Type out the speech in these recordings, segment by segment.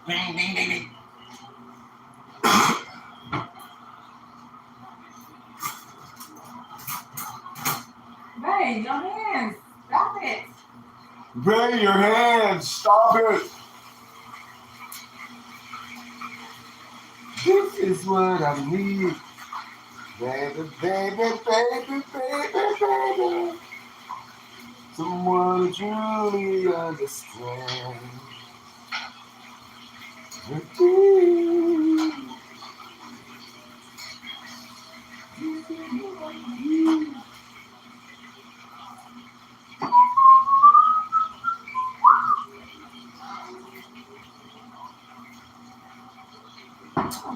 Bang, bang, bang, bang. Hey, your hands. Stop it. Bang your hands. Stop it. This is what I need. Baby, baby, baby, baby, baby. Someone to truly understand.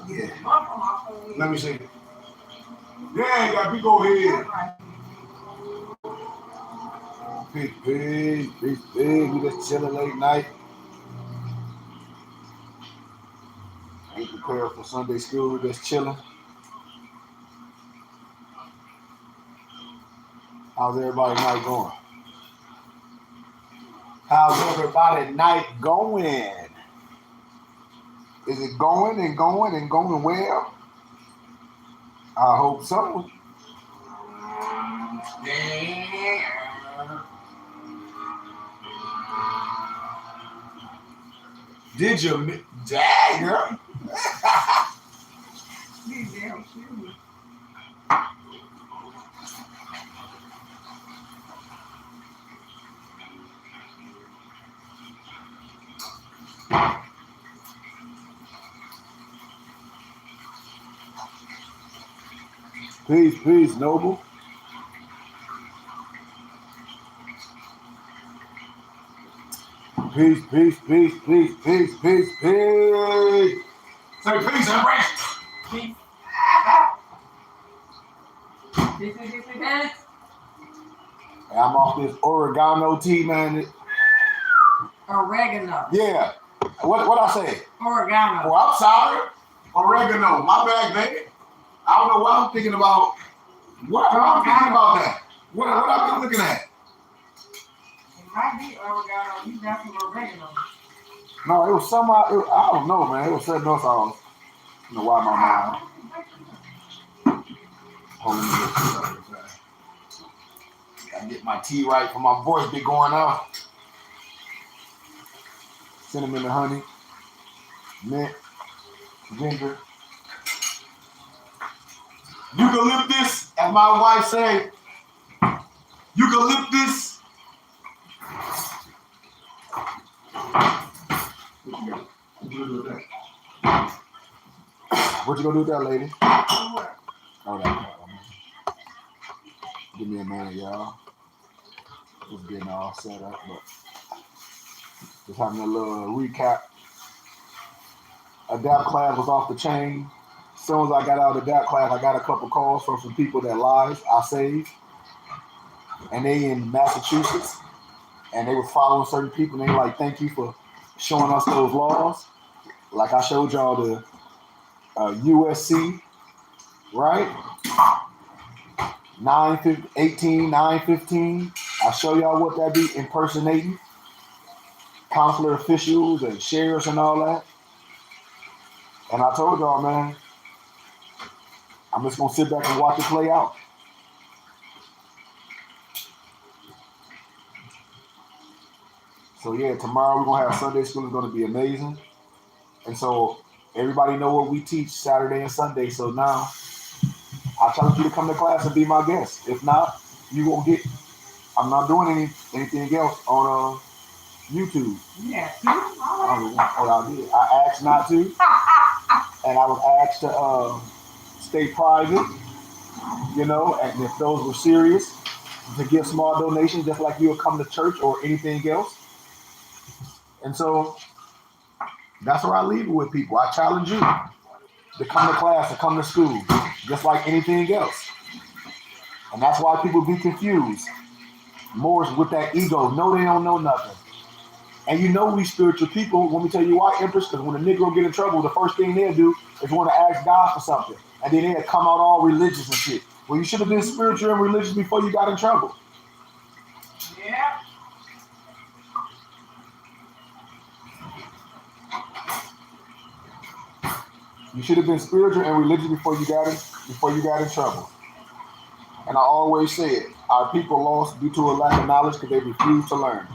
Yeah. Let me see. Yeah, you got big old head. Big. We just chilling late night. Ain't prepared for Sunday school. Just chilling. How's everybody night going? How's everybody night going? Is it going and going and going well? I hope so. Did you? Dang, girl. Peace, Noble. Peace. Say peace, embrace. Peace. Peace. I'm off this oregano tea, man. Oregano. Yeah. What I say? Oregano. Oh, I'm sorry. Oregano. My bad, baby. I don't know what I'm thinking about. What I'm thinking about that? What I've been looking at? It might be oregano. You got some oregano. No, it was some. I don't know, man. It was something else. I was. You know why my mind. Hold on. Gotta get my tea right for my voice be going out. Cinnamon and honey, mint, ginger. Eucalyptus, as my wife say. Eucalyptus. What you gonna do with that, lady? Hold on. Give me a minute, y'all. Just getting all set up, but just having a little recap. Adapt class was off the chain. As soon as I got out of that class, I got a couple calls from some people that lives I saved. And they in Massachusetts. And they were following certain people. And they were like, thank you for showing us those laws. Like I showed y'all the USC, right? 915, 915. I show y'all what that be impersonating. Consular officials and sheriffs and all that. And I told y'all, man, I'm just gonna sit back and watch it play out. So yeah, tomorrow we're gonna have Sunday school. It's gonna be amazing. And so everybody know what we teach Saturday and Sunday. So now I challenge you to come to class and be my guest. If not, you won't get. I'm not doing anything else on YouTube. Yeah. I did. I asked not to, and I was asked to stay private. You know, and if those were serious, to give small donations, just like you would come to church or anything else. And so that's where I leave it with people. I challenge you to come to class, to come to school, just like anything else. And that's why people be confused. More with that ego. No, they don't know nothing. And you know we spiritual people. Let me tell you why, Empress, because when a Negro get in trouble, the first thing they'll do is want to ask God for something. And then they'll come out all religious and shit. Well, you should have been spiritual and religious before you got in trouble. Yeah. You should have been spiritual and religious before you got in trouble. And I always said, our people lost due to a lack of knowledge because they refused to learn.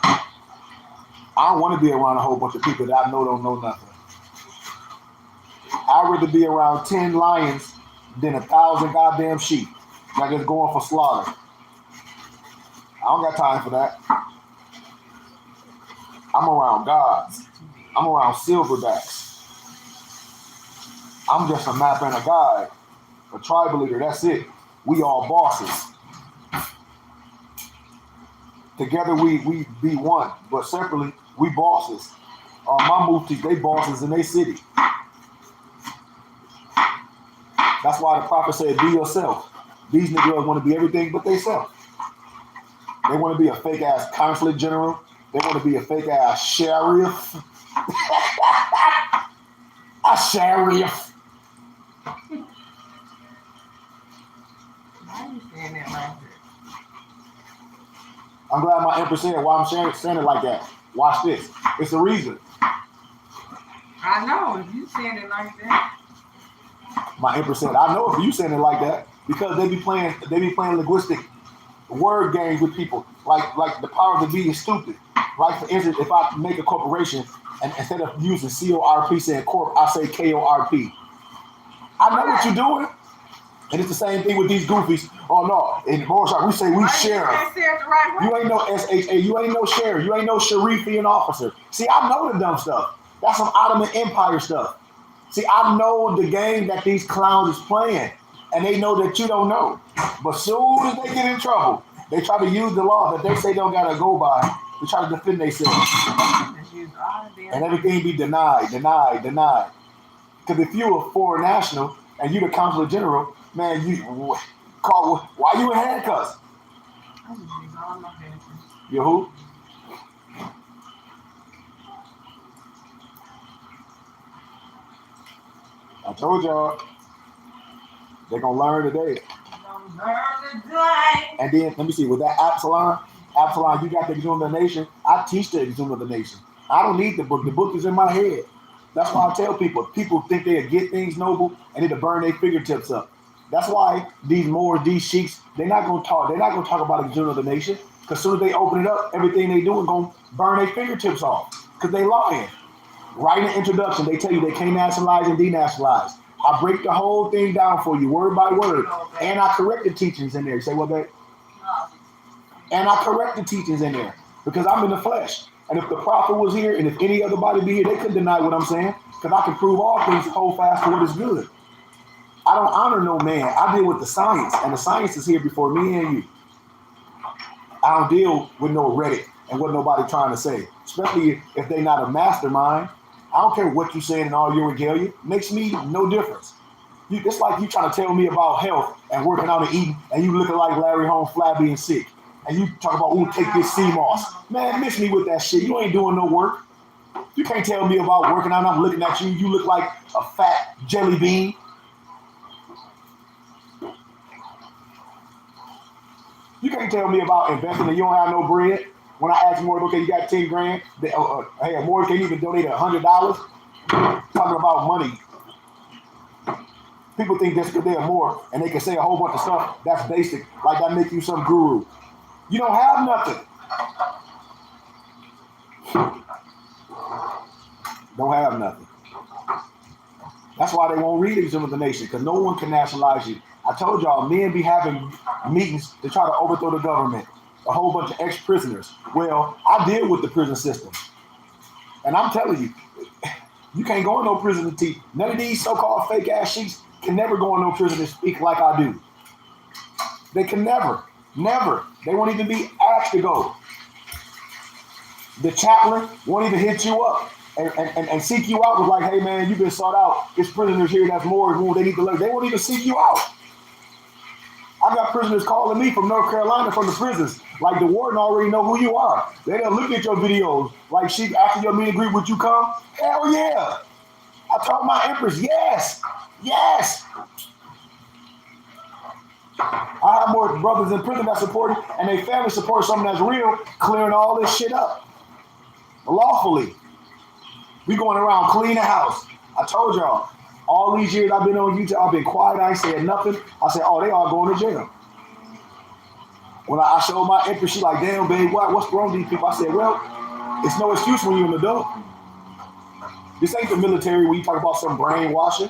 I don't want to be around a whole bunch of people that I know don't know nothing. I'd rather be around 10 lions than 1,000 goddamn sheep that just going for slaughter. I don't got time for that. I'm around gods. I'm around silverbacks. I'm just a map and a guide, a tribal leader, that's it. We all bosses. Together we be one, but separately we bosses. My muftis, they bosses in their city. That's why the prophet said, be yourself. These niggas want to be everything but they self. They want to be a fake ass consulate general. They want to be a fake ass sheriff. A sheriff. Why are you saying that like that? I'm glad my empress said why I'm saying it like that. Watch this. It's the reason. I know, if you saying it like that. My empress said, I know if you saying it like that, because they be playing linguistic word games with people. Like the power to be is stupid. Like for instance, if I make a corporation and instead of using CORP saying corp, I say KORP. I know what you're doing. And it's the same thing with these goofies. Oh no, in Morishak, we say we share. You ain't no SHA, you ain't no share, you ain't no Sharifian officer. See, I know the dumb stuff. That's some Ottoman Empire stuff. See, I know the game that these clowns is playing, and they know that you don't know. But soon as they get in trouble, they try to use the law that they say don't gotta go by to try to defend themselves. And everything be denied. Because if you a foreign national and you the consul general, man, why you in handcuffs? You who? I told y'all, they're gonna learn today. And then let me see, with that Absalom, you got the Exhumed of the Nation. I teach the Exhumed of the Nation. I don't need the book. The book is in my head. That's why I tell people think they'll get things noble and it'll burn their fingertips up. That's why these Moors, these sheiks, they're not gonna talk about Exhumed of the Nation. Because as soon as they open it up, everything they do is gonna burn their fingertips off. Because they lying. Right in the introduction, they tell you they can't nationalize and denationalize. I break the whole thing down for you, word by word. And I correct the teachings in there. You say, what, babe? And I correct the teachings in there. Because I'm in the flesh. And if the prophet was here, and if any other body be here, they couldn't deny what I'm saying. Because I can prove all things, hold fast to what is good. I don't honor no man. I deal with the science. And the science is here before me and you. I don't deal with no Reddit and what nobody trying to say. Especially if they not a mastermind. I don't care what you saying in all your regalia. Makes me no difference. It's like you trying to tell me about health and working out and eating, and you looking like Larry Holmes, flabby and sick. And you talk about, ooh, take this sea moss. Man, miss me with that shit. You ain't doing no work. You can't tell me about working out and I'm looking at you. You look like a fat jelly bean. You can't tell me about investing and you don't have no bread. When I ask Morgan, okay, you got 10 grand. Hey, Morgan can't even donate $100. Talking about money. People think just because they're more and they can say a whole bunch of stuff, that's basic. Like that make you some guru. You don't have nothing. Don't have nothing. That's why they won't read Exhumed of the Nation, because no one can nationalize you. I told y'all, men be having meetings to try to overthrow the government. A whole bunch of ex-prisoners. Well, I deal with the prison system. And I'm telling you, you can't go in no prison to teach. None of these so-called fake-ass sheiks can never go in no prison to speak like I do. They can never. They won't even be asked to go. The chaplain won't even hit you up and seek you out with like, hey man, you've been sought out. There's prisoners here that's more room. They need to learn. They won't even seek you out. I got prisoners calling me from North Carolina from the prisons. Like the warden already know who you are. They done look at your videos. Like she after your meet and greet, would you come? Hell yeah. I told my empress, yes. I have more brothers in prison that support it, and they family support something that's real, clearing all this shit up. Lawfully. We going around clean the house. I told y'all, All these years I've been on YouTube, I've been quiet. I ain't said nothing. I said, oh, they all going to jail. When I showed my interest, she like, damn, babe, what's wrong with these people? I said, well, it's no excuse when you're an adult. This ain't the military where you talk about some brainwashing.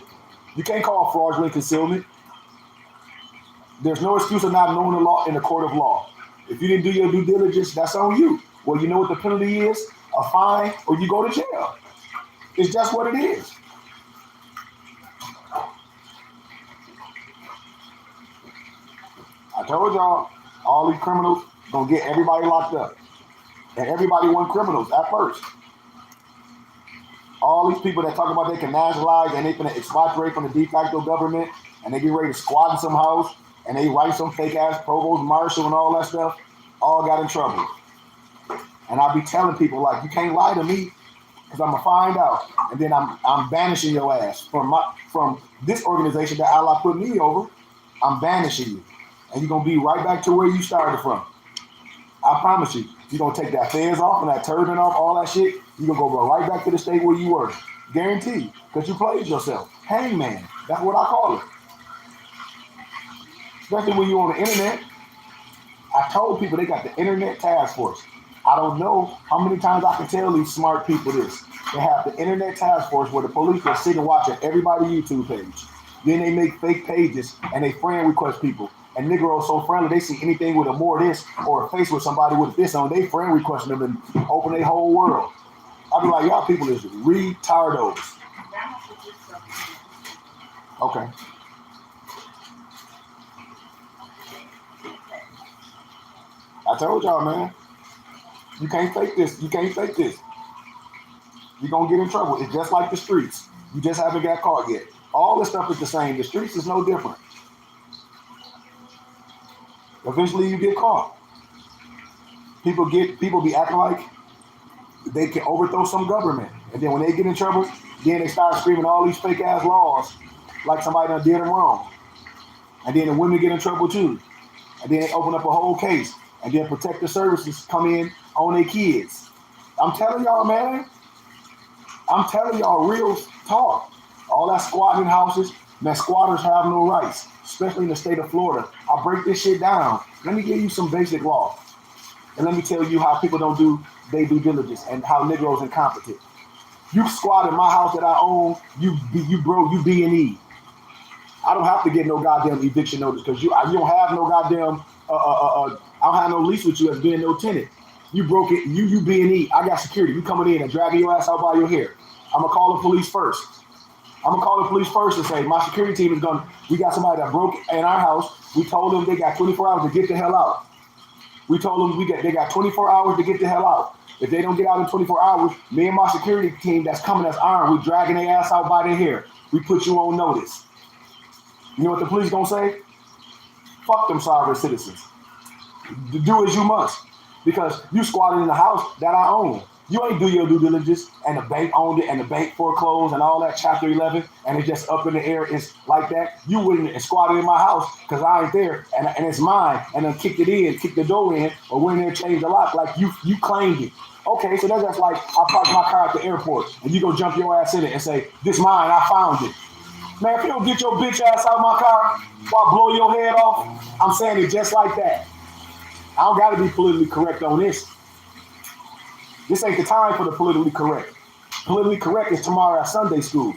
You can't call fraudulent concealment. There's no excuse of not knowing the law in the court of law. If you didn't do your due diligence, that's on you. Well, you know what the penalty is? A fine or you go to jail. It's just what it is. I told y'all, all these criminals gonna get everybody locked up. And everybody want criminals at first. All these people that talk about they can nationalize and they finna expatriate from the de facto government and they get ready to squat in some house and they write some fake ass provost marshal and all that stuff, all got in trouble. And I be telling people like, you can't lie to me because I'm gonna find out, and then I'm banishing your ass from this organization that Allah put me over. I'm banishing you, and you're gonna be right back to where you started from. I promise you. You're gonna take that fez off and that turban off, all that shit. You're gonna go right back to the state where you were, guaranteed, because you played yourself. Hangman, that's what I call it. Especially when you're on the internet. I told people they got the internet task force. I don't know how many times I can tell these smart people this. They have the internet task force where the police are sitting watching everybody's YouTube page. Then they make fake pages and they friend request people. And Negroes so friendly, they see anything with a more this or a face with somebody with this on, they friend requesting them and open their whole world. I be like, y'all people is retardos. Okay. I told y'all, man. You can't fake this. You can't fake this. You're going to get in trouble. It's just like the streets. You just haven't got caught yet. All this stuff is the same. The streets is no different. Eventually you get caught. People be acting like they can overthrow some government. And then when they get in trouble, then they start screaming all these fake ass laws like somebody done did them wrong. And then the women get in trouble too. And then they open up a whole case. And then protective services come in on their kids. I'm telling y'all, man. I'm telling y'all real talk. All that squatting in houses, man, squatters have no rights, especially in the state of Florida. I'll break this shit down. Let me give you some basic law. And let me tell you how people don't do their due diligence and how Negroes incompetent. You squat in my house that I own, you B&E. I don't have to get no goddamn eviction notice because you don't have no goddamn I don't have no lease with you as being no tenant. You broke it, you B&E. I got security. You coming in and dragging your ass out by your hair. I'm gonna call the police first. And say, my security team is we got somebody that broke in our house. We told them they got 24 hours to get the hell out. We told them they got 24 hours to get the hell out. If they don't get out in 24 hours, me and my security team that's coming as armed, we dragging their ass out by their hair. We put you on notice. You know what the police gonna say? Fuck them sovereign citizens. Do as you must. Because you squatted in the house that I own. You ain't do your due diligence and the bank owned it and the bank foreclosed and all that Chapter 11 and it's just up in the air. It's like that. You wouldn't have squatted in my house because I ain't there and it's mine and then kicked the door in or went in there, changed the lock like you claimed it. Okay, so that's just like I parked my car at the airport and you go jump your ass in it and say, this mine, I found it. Man, if you don't get your bitch ass out of my car while I blow your head off, I'm saying it just like that. I don't got to be politically correct on this. This ain't the time for the politically correct. Politically correct is tomorrow at Sunday school.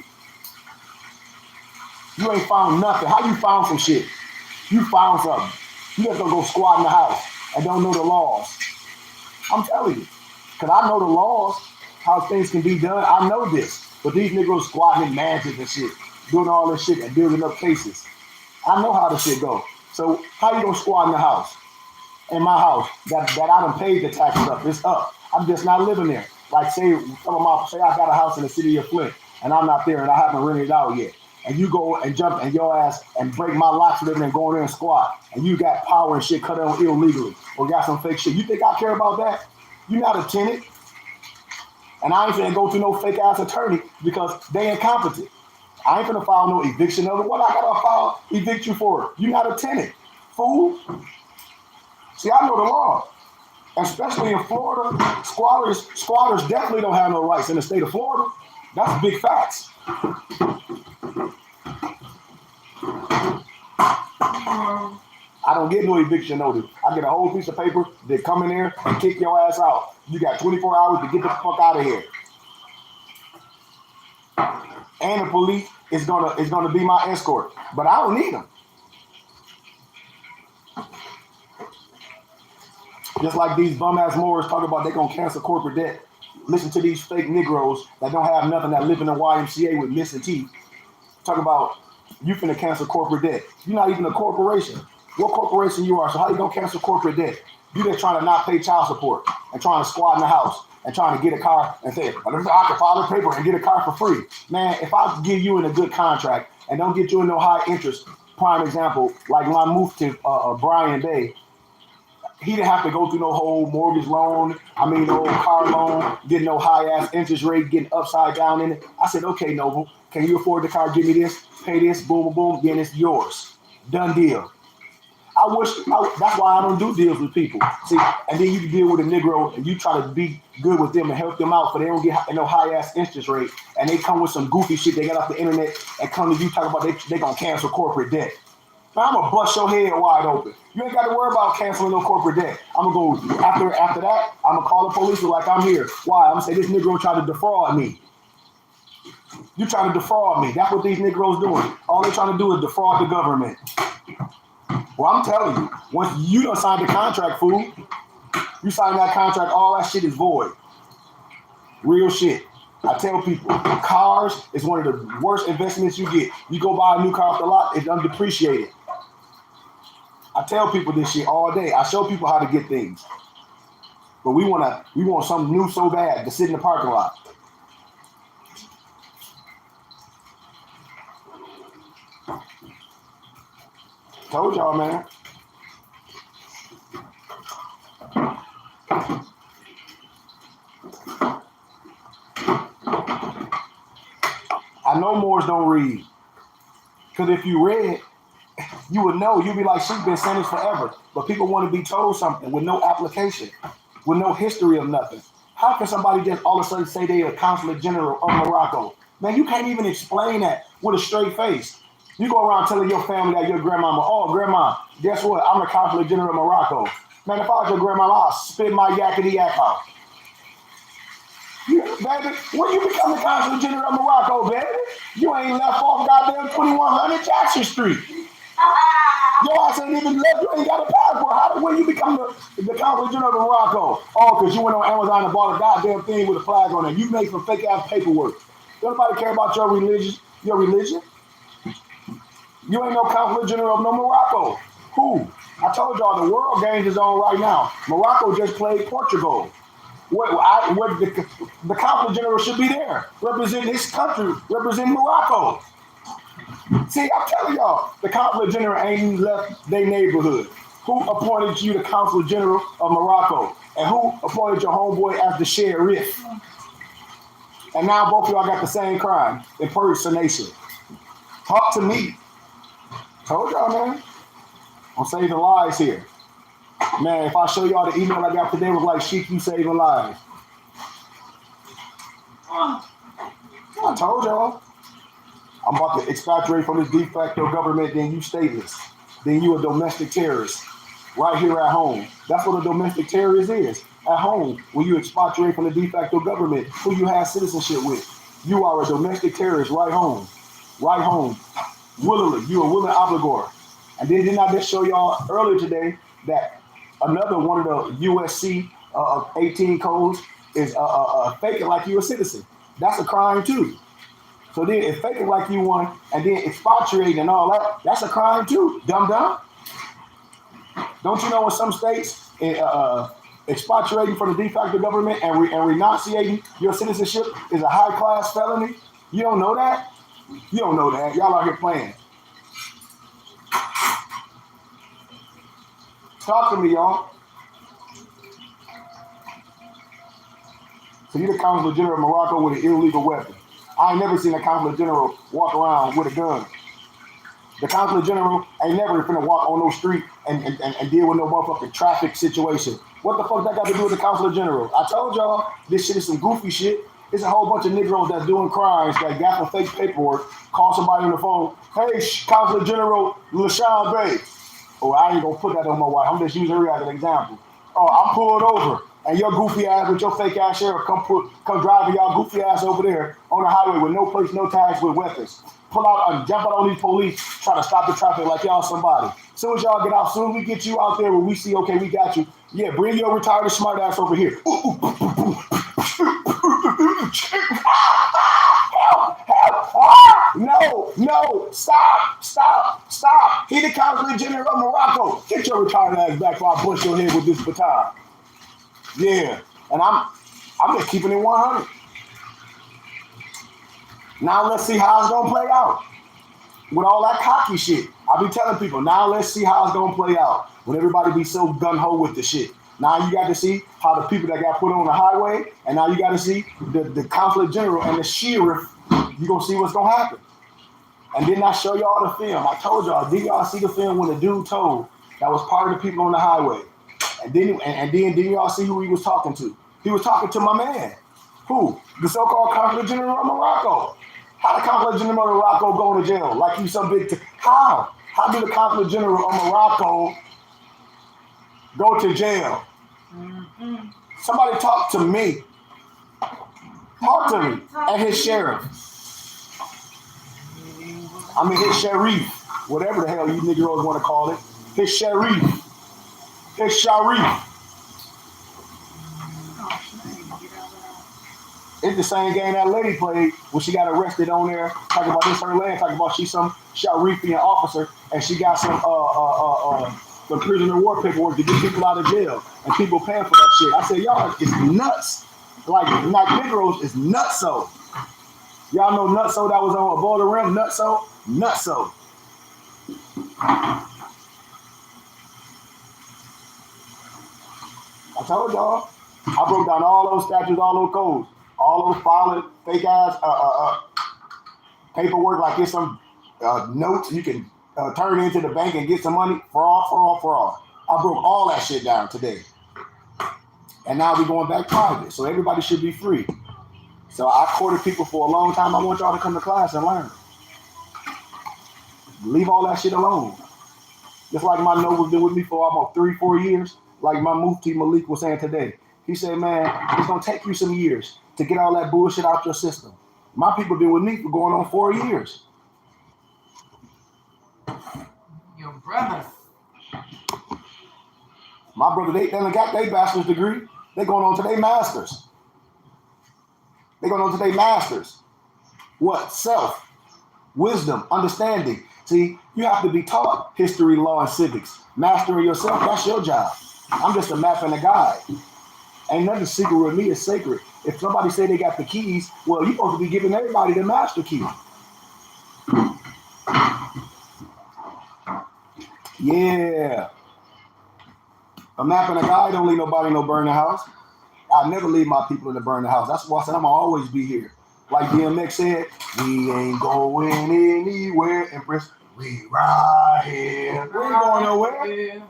You ain't found nothing. How you found some shit? You found something. You just gonna go squat in the house and don't know the laws. I'm telling you. Because I know the laws, how things can be done. I know this. But these niggas squatting in mansions and shit, doing all this shit and building up cases. I know how this shit go. So how you gonna squat in the house? In my house that I done paid the taxes up. It's up. I'm just not living there. Like say I got a house in the city of Flint and I'm not there and I haven't rented it out yet. And you go and jump and your ass and break my locks living and go in there and squat. And you got power and shit cut on illegally or got some fake shit. You think I care about that? You're not a tenant. And I ain't finna go to no fake ass attorney because they incompetent. I ain't finna file no eviction of it. What I gotta file evict you for? You're not a tenant. Fool. See, I know the law. Especially in Florida, squatters definitely don't have no rights in the state of Florida. That's big facts. I don't get no eviction notice. I get a whole piece of paper. They come in there and kick your ass out. You got 24 hours to get the fuck out of here. And the police is gonna be my escort, but I don't need them. Just like these bum ass Moors talk about they gonna cancel corporate debt. Listen to these fake Negroes that don't have nothing, that live in the YMCA with missing teeth. Talk about you finna cancel corporate debt. You're not even a corporation. What corporation you are? So how you gonna cancel corporate debt? You just trying to not pay child support and trying to squat in the house and trying to get a car and say, I can file the paper and get a car for free. Man, if I give you in a good contract and don't get you in no high interest, prime example, like when I moved to Bryan Bay, he didn't have to go through no whole mortgage loan, no whole car loan, getting no high ass interest rate, getting upside down in it. I said, okay, Noble, can you afford the car? Give me this, pay this, boom, boom, boom, then it's yours. Done deal. That's why I don't do deals with people. See, and then you can deal with a Negro and you try to be good with them and help them out, but they don't get no high ass interest rate, and they come with some goofy shit they got off the internet and come to you talking about they gonna cancel corporate debt. Man, I'm gonna bust your head wide open. You ain't got to worry about canceling no corporate debt. I'm gonna go after that. I'm gonna call the police like I'm here. Why? I'm gonna say this Negro tried to defraud me. You trying to defraud me? That's what these Negroes doing. All they trying to do is defraud the government. Well, I'm telling you, once you don't sign the contract, fool, you sign that contract, all that shit is void. Real shit. I tell people, cars is one of the worst investments you get. You go buy a new car off the lot, it's undepreciated. I tell people this shit all day. I show people how to get things. But we want something new so bad to sit in the parking lot. Told y'all, man. I know Moors don't read. Because if you read, you would know. You'd be like, she's been sentenced forever. But people want to be told something with no application, with no history of nothing. How can somebody just all of a sudden say they're a consulate general of Morocco? Man, you can't even explain that with a straight face. You go around telling your family that your grandmama, oh, grandma, guess what? I'm the consulate general of Morocco. Man, if I was your grandmama, I'll spit my yakety yak out. Baby, when you become the consulate general of Morocco, baby, you ain't left off goddamn 2100 Jackson Street. Your ass ain't even left, you ain't got a passport. When you become the consulate general of Morocco? Oh, because you went on Amazon and bought a goddamn thing with a flag on it. You made some fake ass paperwork. Don't nobody care about your religion? You ain't no consulate general of no Morocco. Who? I told y'all the World Games is on right now. Morocco just played Portugal. The consulate general should be there, representing his country, representing Morocco. See, I'm telling y'all, the consulate general ain't even left their neighborhood. Who appointed you the consulate general of Morocco? And who appointed your homeboy as the sheriff? And now both of y'all got the same crime, impersonation. Talk to me. Told y'all, man. I'm saving lives here. Man, if I show y'all the email I got today, was like, Sheik, you saving lives. I told y'all. I'm about to expatriate from this de facto government, then you stateless. Then you a domestic terrorist. Right here at home. That's what a domestic terrorist is. At home, when you expatriate from the de facto government, who you have citizenship with. You are a domestic terrorist right home. Right home. Willingly. You a willing obligor. And then didn't I just show y'all earlier today that another one of the USC 18 codes is faking like you a citizen. That's a crime too. So then if faking like you won and then expatriating and all that, that's a crime too, dumb. Don't you know in some states, expatriating from the de facto government and renunciating your citizenship is a high class felony? You don't know that? You don't know that. Y'all out here playing. Talk to me, y'all. So you're the consulate general of Morocco with an illegal weapon. I ain't never seen a consulate general walk around with a gun. The consulate general ain't never finna walk on no street and deal with no motherfucking traffic situation. What the fuck that got to do with the consulate general? I told y'all this shit is some goofy shit. It's a whole bunch of Negroes that's doing crimes that got the fake paperwork, call somebody on the phone, hey, Consul General LaShawn Bay. Oh, I ain't gonna put that on my wife. I'm just using her as an example. Oh, I'm pulled over, and your goofy ass with your fake ass sheriff come driving y'all goofy ass over there on the highway with no plates, no tags, with weapons. Pull out and jump out on these police, try to stop the traffic like y'all somebody. Soon as y'all get out, soon as we get you out there where we see, okay, we got you. Yeah, bring your retired smart ass over here. No, stop. He the consul general of Morocco. Get your retired ass back before I bust your head with this baton. Yeah, and I'm just keeping it 100. Now let's see how it's gonna play out. With all that cocky shit, I be telling people, now let's see how it's gonna play out. When everybody be so gun-ho with the shit. Now you got to see how the people that got put on the highway, and now you got to see the consul general and the sheriff. You gonna see what's gonna happen. And then I show y'all the film. I told y'all, did y'all see the film when the dude told that was part of the people on the highway? And then y'all see who he was talking to? He was talking to my man. Who? The so-called consul general of Morocco. How the consul general of Morocco go to jail? Like he's some big... How? How did the consul general of Morocco go to jail? Mm-hmm. Somebody talk to me. Talk to me. And his sheriff. I mean his sheriff. Whatever the hell you niggas want to call it. His sheriff. His sheriff. It's the same game that lady played when she got arrested on there, talking about this her land, talking about she's some Sharifian officer and she got some prisoner of war paperwork to get people out of jail and people paying for that shit. I said, y'all, it's nuts. Like Negroes is nutso. Y'all know nutso that was on Above the Rim? Nutso. I told y'all, I broke down all those statutes, all those codes. All those filing fake ass paperwork like it's some notes you can turn into the bank and get some money. Fraud. I broke all that shit down today. And now we're going back private. So everybody should be free. So I courted people for a long time. I want y'all to come to class and learn. Leave all that shit alone. Just like my Nova's been with me for almost 3-4 years. Like my Mufti Malik was saying today. He said, man, it's going to take you some years to get all that bullshit out your system. My people been with me for going on 4 years. Your brother. My brother, they done got their bachelor's degree. They going on to their masters. What? Self, wisdom, understanding. See, you have to be taught history, law, and civics. Mastering yourself, that's your job. I'm just a map and a guide. Ain't nothing secret with me, it's sacred. If somebody say they got the keys, well, you're supposed to be giving everybody the master key. Yeah. A map and a guide don't leave nobody no burn the house. I never leave my people in the burn the house. That's why I said I'm going to always be here. Like DMX said, we ain't going anywhere, Empress. We right here. We ain't going nowhere.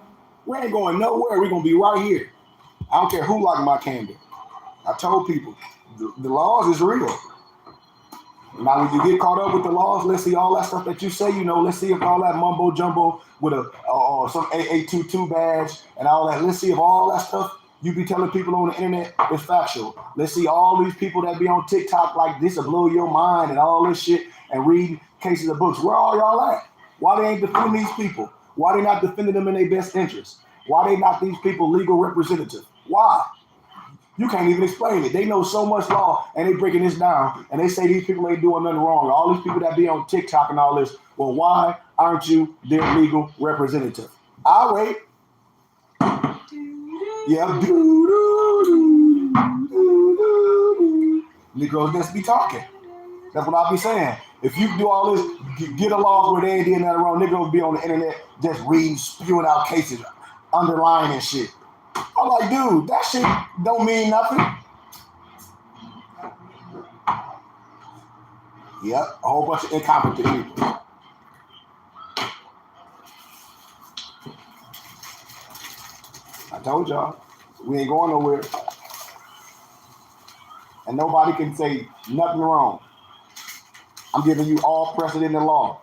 We ain't going nowhere. We're going to be right here. I don't care who like my candle. I told people, the laws is real. Now, when you get caught up with the laws, let's see all that stuff that you say, let's see if all that mumbo jumbo with some AA22 badge and all that, let's see if all that stuff you be telling people on the internet is factual. Let's see all these people that be on TikTok like this will blow your mind and all this shit and read cases of books. Where all y'all at? Why they ain't defending these people? Why they not defending them in their best interest? Why they not these people legal representative? Why? You can't even explain it. They know so much law and they breaking this down and they say these people ain't doing nothing wrong. All these people that be on TikTok and all this, well, why aren't you their legal representative? I'll wait. Yeah. Negroes just be talking. That's what I'll be saying. If you do all this, get along where they ain't doing nothing wrong, Negroes be on the internet just reading, spewing out cases, underlining shit. I'm like, dude, that shit don't mean nothing. Yep, a whole bunch of incompetent people. I told y'all, we ain't going nowhere. and nobody can say nothing wrong. I'm giving you all precedent in the law.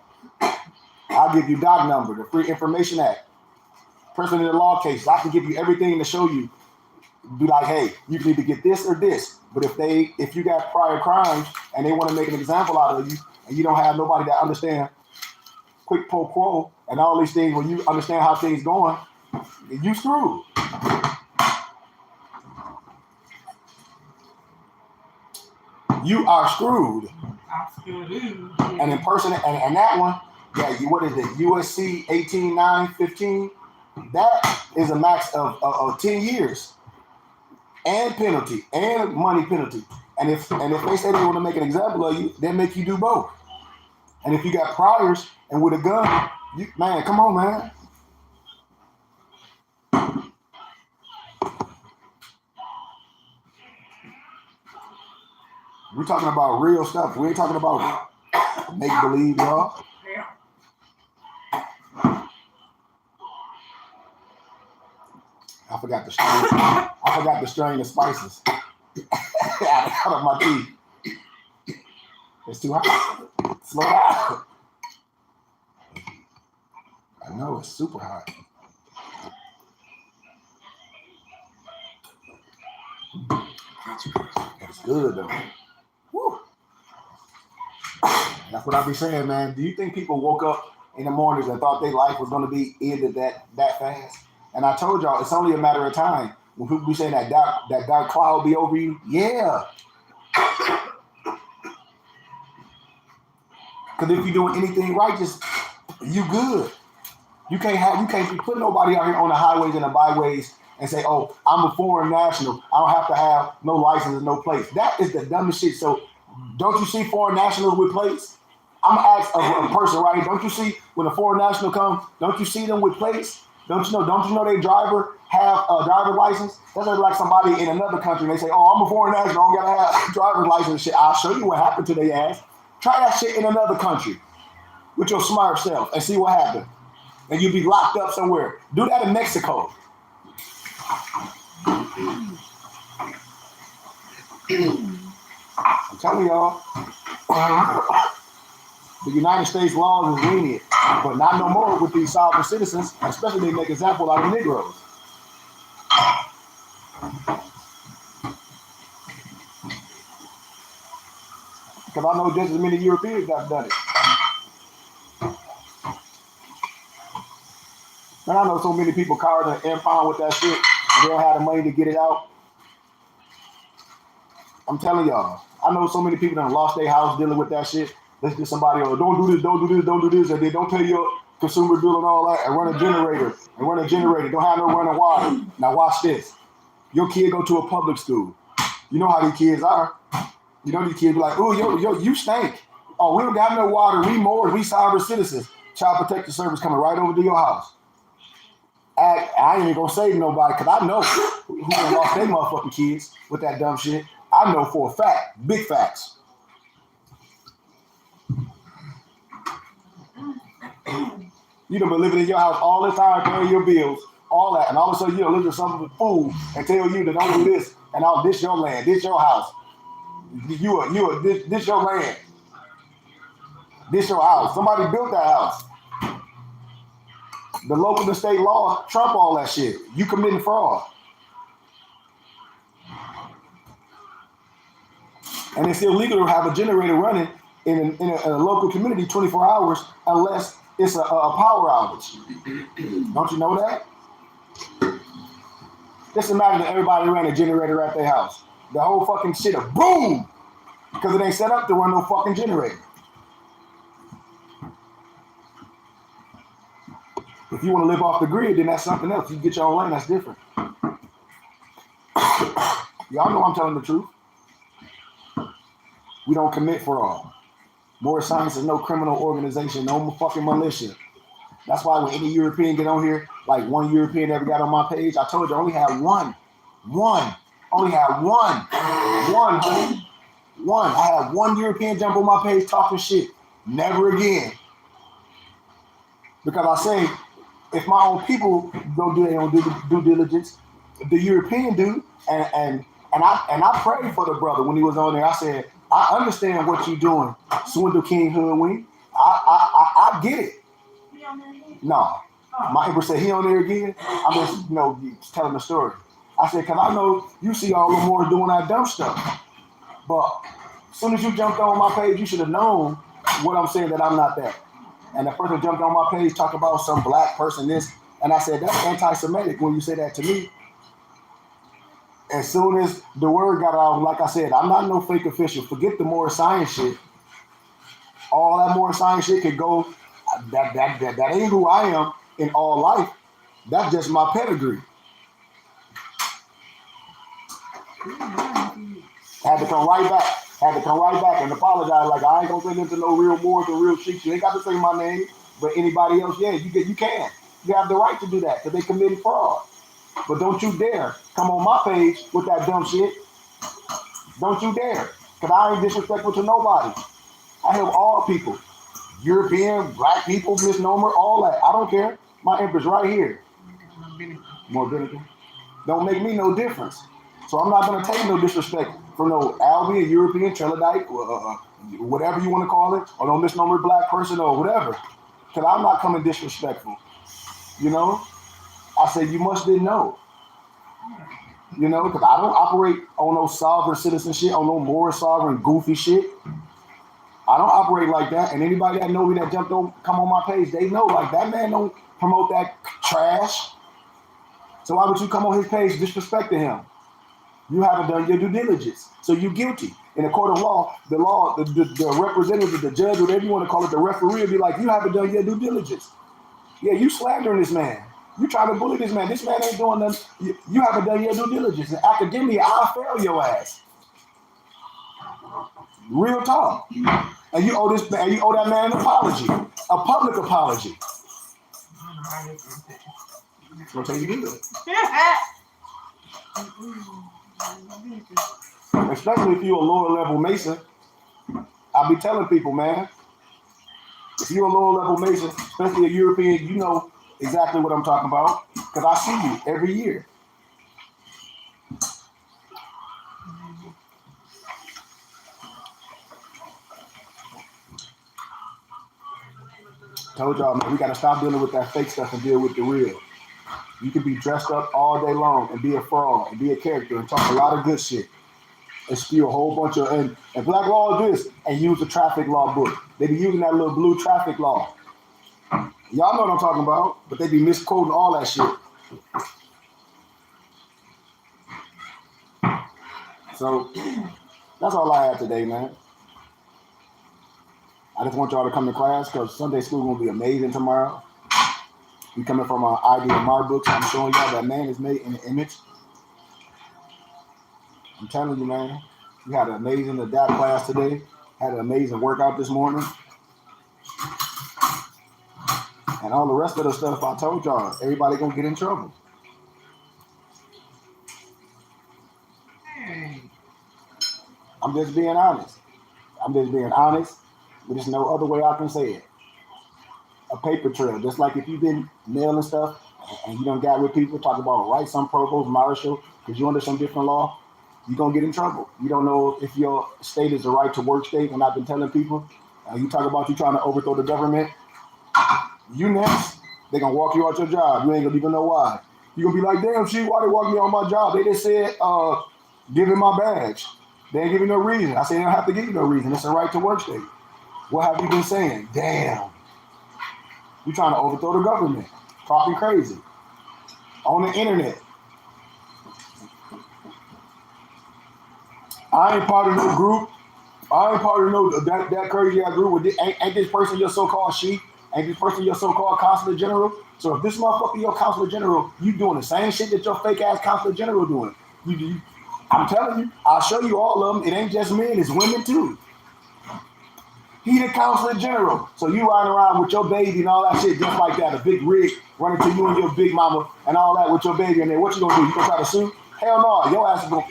I'll give you doc number, the Free Information Act, precedent in the law cases. I can give you everything to show you. Be like, hey, you can either get this or this. But if you got prior crimes and they want to make an example out of you, and you don't have nobody that understand quick pro quo and all these things, when you understand how things going, you screwed. You are screwed. I'm screwed. And in person, and that one, yeah, what is it? USC 18.9.15. That is a max of 10 years and penalty and money penalty. And if they say they want to make an example of you, they make you do both. And if you got priors and with a gun, man, come on, man. We're talking about real stuff. We ain't talking about make believe, y'all. Yeah. I forgot the strain of spices out of my teeth. It's too hot. Slow down. I know it's super hot. It's good though. Woo. That's what I be saying, man. Do you think people woke up in the mornings and thought their life was going to be ended that fast? And I told y'all, it's only a matter of time. When people be saying that dark cloud be over you, yeah. Because if you're doing anything righteous, you good. You can't be putting nobody out here on the highways and the byways and say, oh, I'm a foreign national. I don't have to have no license and no place. That is the dumbest shit. So don't you see foreign nationals with plates? I'm going to ask a person right here. Don't you see when a foreign national comes, don't you see them with plates? Don't you know their driver have a driver's license? That's like somebody in another country and they say, oh, I'm a foreign national. I don't got to have a driver's license. Shit, I'll show you what happened to their ass. Try that shit in another country with your smart self and see what happened. And you'll be locked up somewhere. Do that in Mexico. I'm telling y'all, the United States laws is lenient, but not no more with these sovereign citizens, especially they make example out of Negroes. Because I know just as many Europeans that have done it. And I know so many people caught and impound with that shit, and they don't have the money to get it out. I'm telling y'all, I know so many people that have lost their house dealing with that shit. Let's get somebody, oh, don't do this, don't do this, don't do this, and they don't pay your consumer bill and all that, and run a generator, don't have no running water. Now watch this. Your kid go to a public school. You know how these kids are. You know these kids be like, oh, yo, you stink. Oh, we don't got no water. We more, we sovereign citizens. Child Protective Service coming right over to your house. I ain't even gonna say to nobody because I know who done lost their motherfucking kids with that dumb shit. I know for a fact, big facts. You done been living in your house all this time, paying your bills, all that, and all of a sudden you done live with something with food and tell you to don't do this, and all this your land, this your house. This your land. This your house. Somebody built that house. The local and state law trump all that shit. You committing fraud. And it's illegal to have a generator running in a local community 24 hours unless it's a power outage. Don't you know that? Just imagine that everybody ran a generator at their house. The whole fucking shit will boom! Because it ain't set up to run no fucking generator. If you want to live off the grid, then that's something else. You get your own lane, that's different. Y'all know I'm telling the truth. We don't commit fraud. More Science is no criminal organization, no fucking militia. That's why when any European get on here, like one European ever got on my page, I told you I only had one. Only had one, honey. One. I had one European jump on my page talking shit. Never again. Because I say, if my own people don't do their own due diligence, the European do, and And I prayed for the brother when he was on there. I said, I understand what you're doing, Swindle King Hoodwink. I get it. No. My Emperor said he on there again. I'm just, telling the story. I said, because I know you see all the more doing that dumb stuff. But as soon as you jumped on my page, you should have known what I'm saying, that I'm not that. And the person jumped on my page, talked about some black person, this. And I said, that's anti-Semitic when you say that to me. As soon as the word got out, like I said, I'm not no fake official. Forget the more science shit. All that more science shit could go. That ain't who I am in all life. That's just my pedigree. Had to come right back and apologize. Like, I ain't gonna send into no real Moors or real Sheiks. You ain't got to say my name, but anybody else, yeah, you can. You have the right to do that because they committed fraud. But don't you dare come on my page with that dumb shit. Don't you dare, because I ain't disrespectful to nobody. I help all people. European, black people, misnomer, all that. I don't care. My Empress right here. More vinegar. Don't make me no difference. So I'm not going to take no disrespect from no Albion, European, Trelodite, whatever you want to call it, or no misnomer black person or whatever. Because I'm not coming disrespectful. I said, you must didn't know. Because I don't operate on no sovereign citizen shit, on no more sovereign goofy shit. I don't operate like that. And anybody that know me that jumped on, come on my page, they know, like, that man don't promote that trash. So why would you come on his page disrespecting him? You haven't done your due diligence. So you're guilty. In a court of law, the representative, the judge, whatever you want to call it, the referee will be like, you haven't done your due diligence. Yeah, you slandering this man. You trying to bully this man. This man ain't doing nothing. You haven't done your due diligence. In academia, I'll fail your ass. Real talk. And you owe that man an apology. A public apology. That's what you do. Especially if you're a lower level Mason. I'll be telling people, man, if you're a lower level Mason, especially a European, you know exactly what I'm talking about. Because I see you every year. Told y'all, man, we got to stop dealing with that fake stuff and deal with the real. You can be dressed up all day long and be a fraud and be a character and talk a lot of good shit and spew a whole bunch of, and black law is this, and use the traffic law book. They be using that little blue traffic law. Y'all know what I'm talking about, but they be misquoting all that shit. So that's all I have today, man. I just want y'all to come to class because Sunday school going to be amazing tomorrow. We coming from our idea of my books. I'm showing y'all that man is made in the image. I'm telling you, man. We had an amazing adapt class today. Had an amazing workout this morning. And all the rest of the stuff I told y'all, everybody going to get in trouble. I'm just being honest. But there's no other way I can say it. A paper trail, just like if you've been mailing stuff and you done got with people talking about write some provost marshal because you're under some different law, you're going to get in trouble. You don't know if your state is the right to work state, and I've been telling people, you talk about you trying to overthrow the government, you next, they're going to walk you out your job. You ain't going to even know why. You're going to be like, damn, shit, why they walk me on my job? They just said, give me my badge. They ain't giving no reason. I say they don't have to give you no reason. It's a right to work state. What have you been saying? Damn. You trying to overthrow the government. Talking crazy. On the internet. I ain't part of no group. I ain't part of no that crazy ass group. Ain't this person your so-called chief? Ain't this person your so-called consular general? So if this motherfucker your consular general, you doing the same shit that your fake ass consular general doing. I'm telling you, I'll show you all of them. It ain't just men, it's women too. He the consular general. So you riding around with your baby and all that shit just like that. A big rig running to you and your big mama and all that with your baby in there. What you gonna do? You gonna try to sue? Hell no. Your ass is gonna,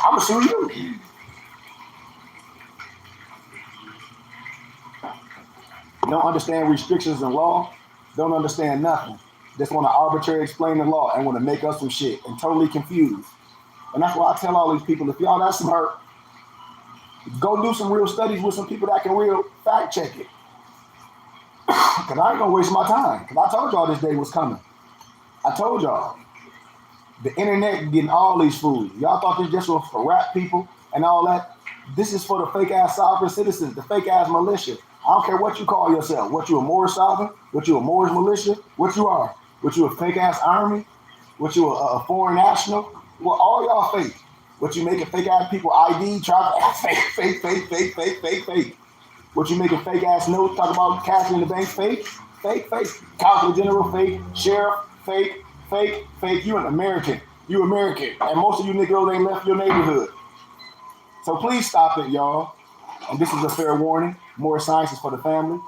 I'm gonna sue you. Don't understand restrictions in law. Don't understand nothing. Just want to arbitrarily explain the law and want to make us some shit and totally confused. And that's why I tell all these people, if y'all that smart, go do some real studies with some people that can real fact check it. Because I ain't going to waste my time. Because I told y'all this day was coming. I told y'all. The internet getting all these fools. Y'all thought this just was for rap people and all that. This is for the fake-ass sovereign citizens, the fake-ass militia. I don't care what you call yourself. What you a Moorish sovereign? What you a Moorish militia? What you are? What you a fake-ass army? What you a foreign national? Well, all y'all fake. What you making fake-ass people ID? Fake. What you making fake-ass notes? Talk about cash in the bank? Fake. Consul General, fake. Sheriff, fake. You an American. You American. And most of you Negroes ain't left your neighborhood. So please stop it, y'all. And this is a fair warning. More science is for the family.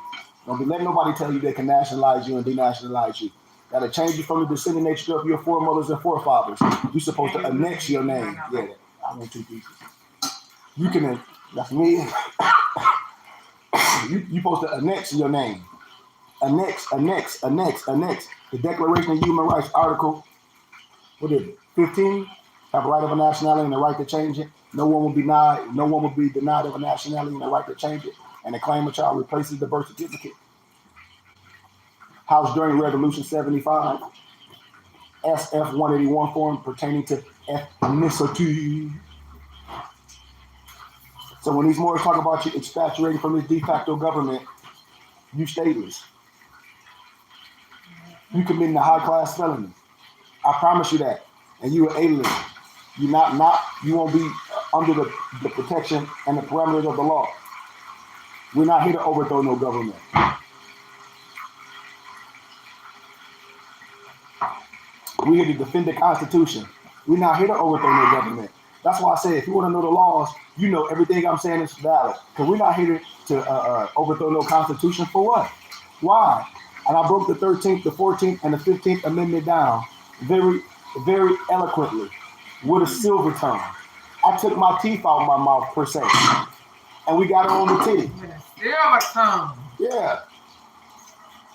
Don't be letting nobody tell you they can nationalize you and denationalize you. Gotta change you from the descendant nature of your foremothers and forefathers. You're supposed to annex your name. Yeah, I want two pieces. You can, that's me. You supposed to annex your name. Annex. The Declaration of Human Rights, Article, what is it, 15? Have a right of a nationality and the right to change it. No one will be denied of a nationality and the right to change it. And the claim of child replaces the birth certificate. House during Revolution 75. SF 181 form pertaining to ethnicity. So when these Moors talk about you expatriating from this de facto government, you stateless. You committing a high class felony. I promise you that. And you an alien. You you won't be under the protection and the parameters of the law. We're not here to overthrow no government. We're here to defend the Constitution. We're not here to overthrow no government. That's why I say if you want to know the laws, you know everything I'm saying is valid. Because we're not here to overthrow no Constitution for what? Why? And I broke the 13th, the 14th, and the 15th Amendment down very, very eloquently with a silver tongue. I took my teeth out of my mouth, per se. And we got it on the titty. With a silver tongue. Yeah.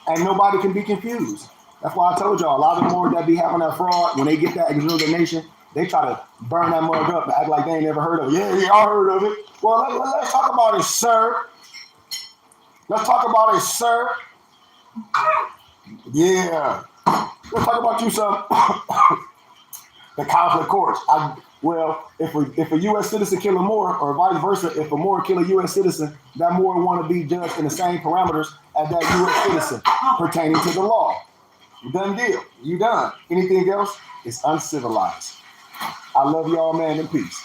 And nobody can be confused. That's why I told y'all, a lot of them more that be having that fraud, when they get that exoneration, they try to burn that mug up and act like they ain't never heard of it. Yeah, I heard of it. Well, let's talk about it, sir. Let's talk about it, sir. Yeah. Let's talk about you, son. The conflict courts. If a U.S. citizen kill a Moor, or vice versa, if a Moor kill a U.S. citizen, that Moor want to be judged in the same parameters as that U.S. citizen pertaining to the law. Done deal. You done. Anything else is uncivilized. I love y'all, man, in peace.